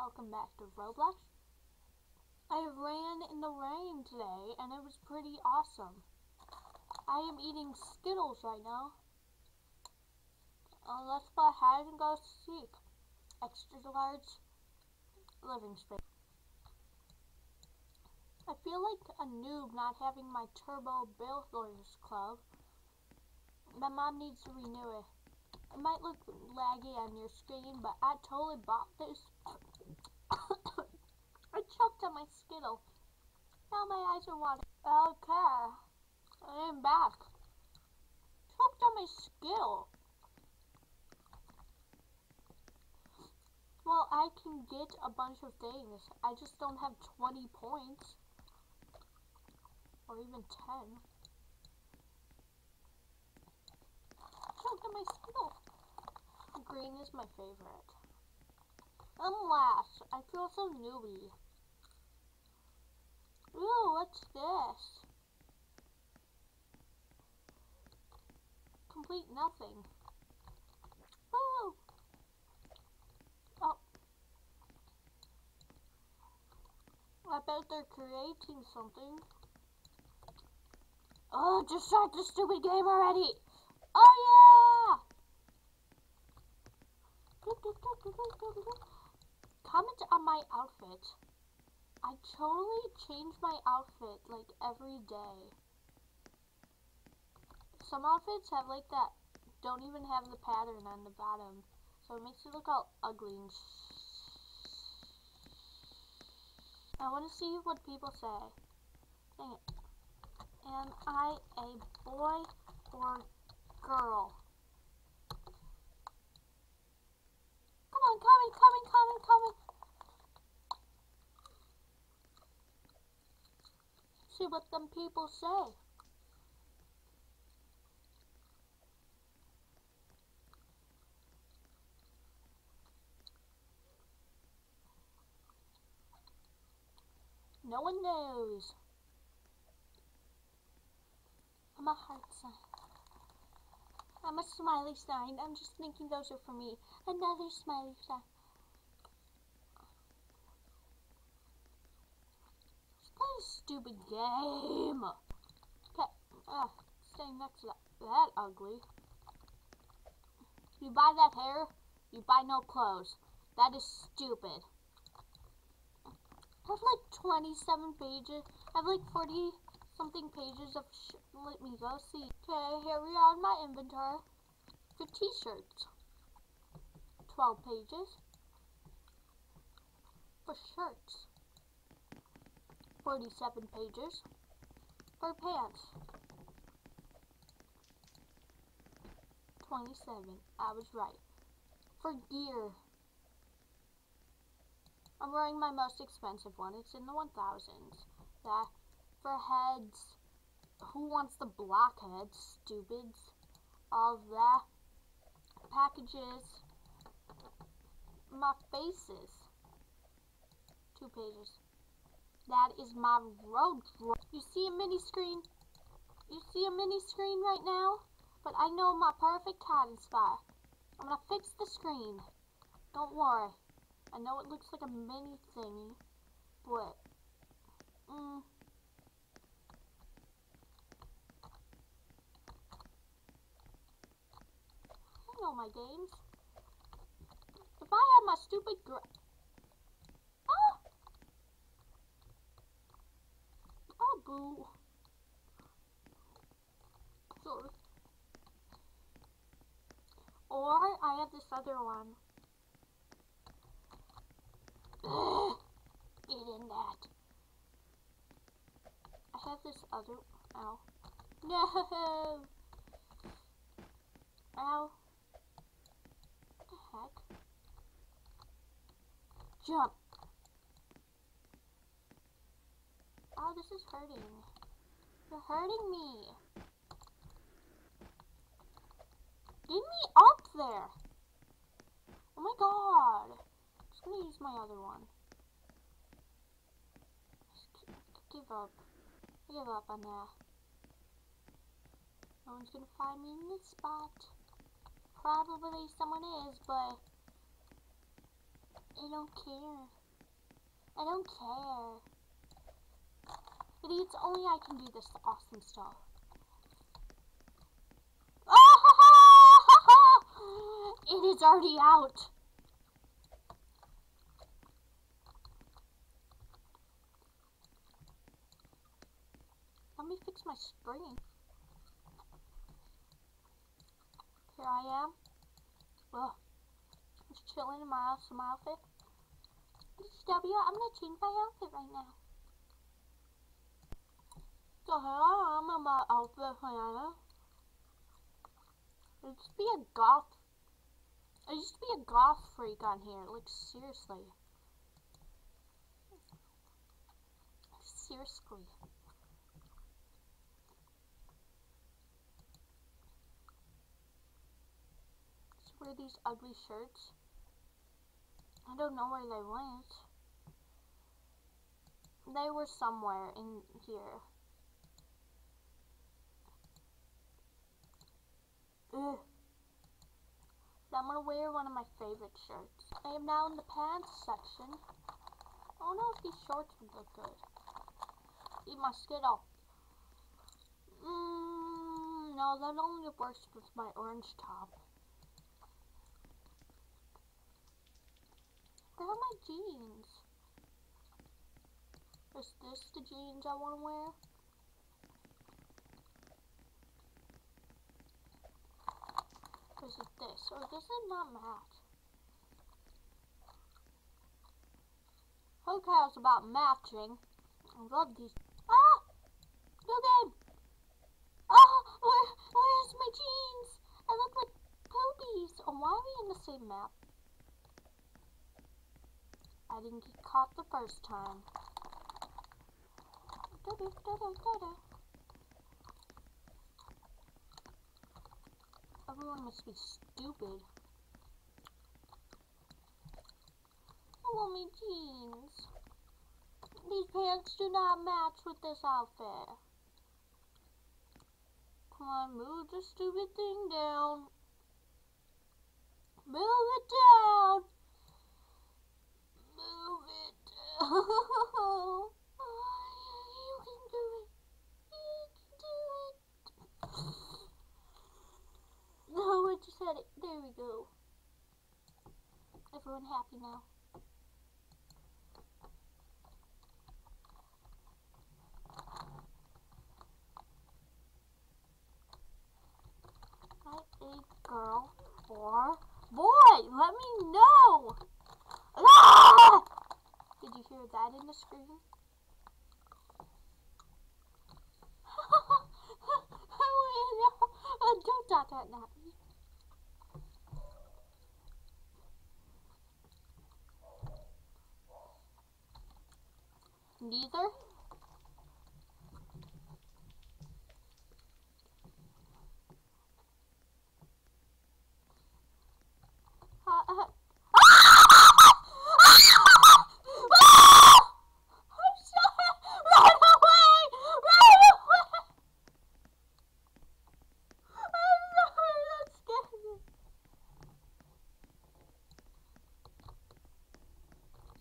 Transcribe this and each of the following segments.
welcome back to Roblox. I ran in the rain today and it was pretty awesome. I am eating Skittles right now. Let's play hide and go seek. Extra large living space. I feel like a noob not having my Turbo Builders Club. My mom needs to renew it. It might look laggy on your screen, but I totally bought this. I choked on my Skittle. Now my eyes are watering. Okay, I am back. Choked on my Skittle. Well, I can get a bunch of things. I just don't have 20 points. Or even 10. Choked on my Skittle. Green is my favorite. I'm last. I feel so newbie. Ooh, what's this? Complete nothing. Ooh. Oh. I bet they're creating something. Oh, just start the stupid game already. Oh, yeah. Comment on my outfit. I totally change my outfit like every day. Some outfits have like that, don't even have the pattern on the bottom. So it makes it look all ugly and I want to see what people say. Dang it. Am I a boy or girl? Come on, coming. See what them people say. No one knows. I'm a heart sign. I'm a smiley sign. I'm just thinking those are for me. Another smiley sign. Let's play a stupid game. Okay. Staying next to that ugly. You buy that hair, you buy no clothes. That is stupid. I have like 27 pages. I have like 40 something pages of let me go see. Okay, here we are in my inventory. For t-shirts. 12 pages. For shirts. 47 pages. For pants. 27. I was right. For gear. I'm wearing my most expensive one. It's in the 1000s. That. For heads. Who wants the blockheads? Stupids. All that. Packages. My faces. 2 pages. That is my road. You see a mini screen? You see a mini screen right now? But I know my perfect hiding spot. I'm gonna fix the screen. Don't worry. I know it looks like a mini thingy, but I know my games. If I had my stupid oh boo. Sorry. Or I have this other one. Get in that. I have this other. Ow. No. Ow. What the heck? Jump. Oh, this is hurting. You're hurting me. Get me up there. Oh my god. I'm just gonna use my other one. Give up. I give up on that. No one's gonna find me in this spot. Probably someone is, but it don't care. I don't care. Idiots, only I can do this awesome stuff. It is already out. Let me fix my spring. Here I am. Ugh. Just chilling in my awesome outfit. W, I'm gonna change my outfit right now. So here I am in my outfit, Hannah. I used to be a goth freak on here. Like, seriously. Seriously. Just wear these ugly shirts. I don't know where they went. They were somewhere in here. Ugh. I'm gonna wear one of my favorite shirts. I am now in the pants section. I don't know if these shorts would look good. Eat my Skittle. No, that only works with my orange top. Where are my jeans? Is this the jeans I want to wear? Or is it this? Or does it not match? Who cares about matching? I love these. Ah! New game! Ah! Where's my jeans? I look like poopies. Oh, why are we in the same map? I didn't get caught the first time. Everyone must be stupid. I want my jeans. These pants do not match with this outfit. Come on, move the stupid thing down. Move it down. Move it down. You can do it. You can do it. No, I just had it. There we go. Everyone happy now. A girl or boy, let me know. Ah! Did you hear that in the screen? Don't dot that at me. Neither.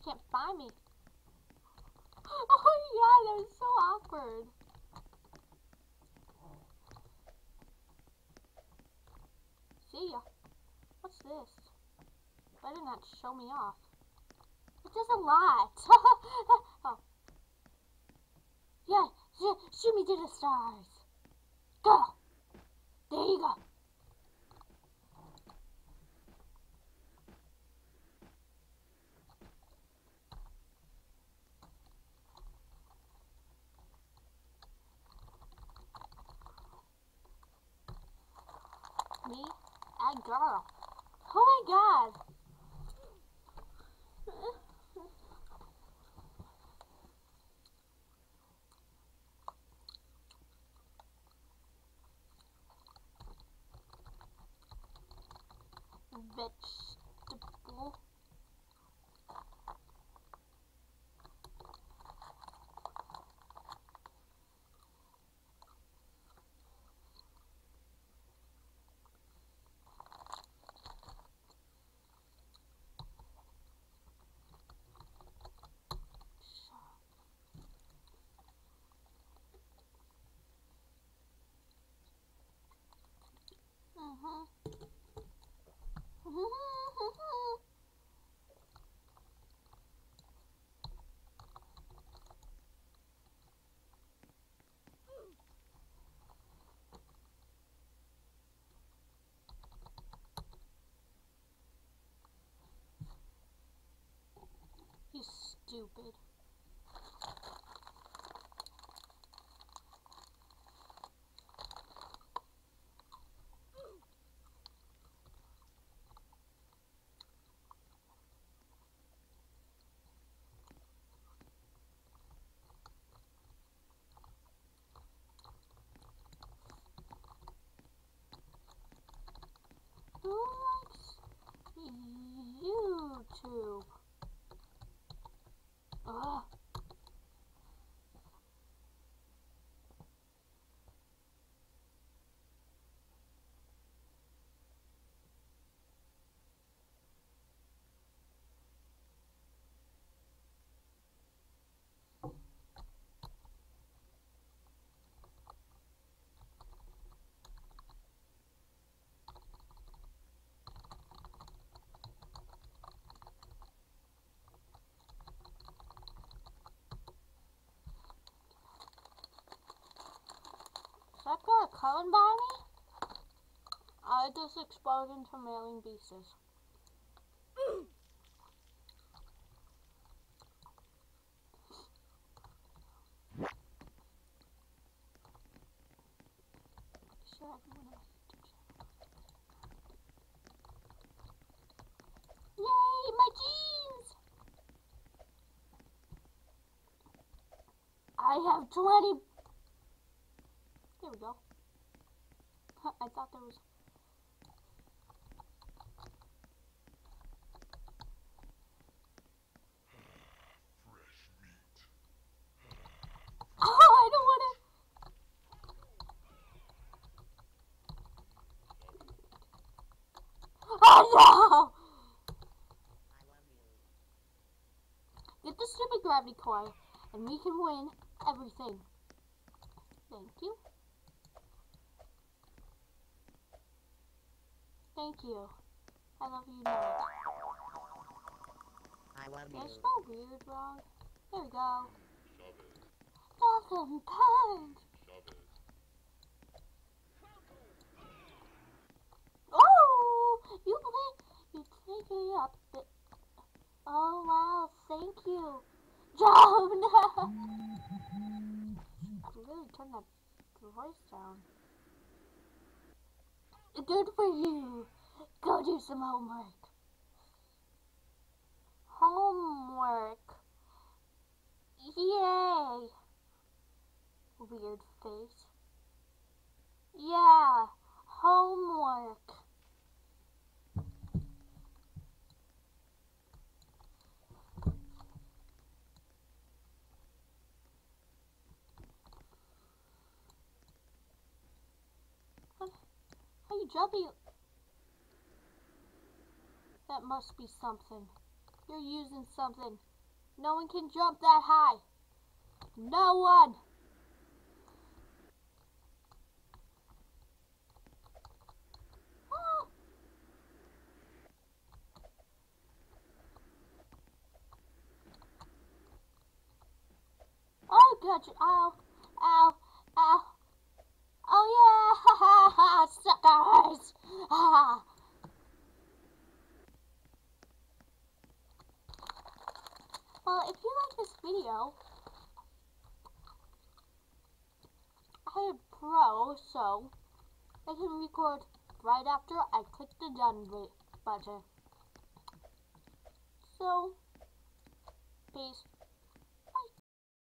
Can't find me. Oh yeah, that was so awkward. See ya. What's this? Better not show me off. It does a lot. Oh. Yeah, shoot me to the stars. Go. There you go. Me? A girl. Oh my god. Vegetable. stupid. Who likes YouTube? Ugh. Is that guy coming by me? I just exploded into a million pieces. Sure, everyone else. Yay, my jeans! I have 20. There we go. I thought there was. Fresh meat. Oh, I don't want to. Oh no! Get the stupid gravity core, and we can win everything. Thank you. Thank you. I love you not. I love you. There's no weird wrong. There we go. Shove it. Falcon punch! Shove it. Oh! You take it up. Oh wow, thank you. Joe, no! I really turned that voice down. Good for you. Go do some homework. Homework. Yay. Weird face. Yeah, homework. How you jumping? That must be something. You're using something. No one can jump that high. No one. Ah. Oh, gotcha. Ow. Ow. Ow. Oh, yeah. Ha ha ha. Suckers. Ha. Well, if you like this video, I am pro, so I can record right after I click the done button. So, peace.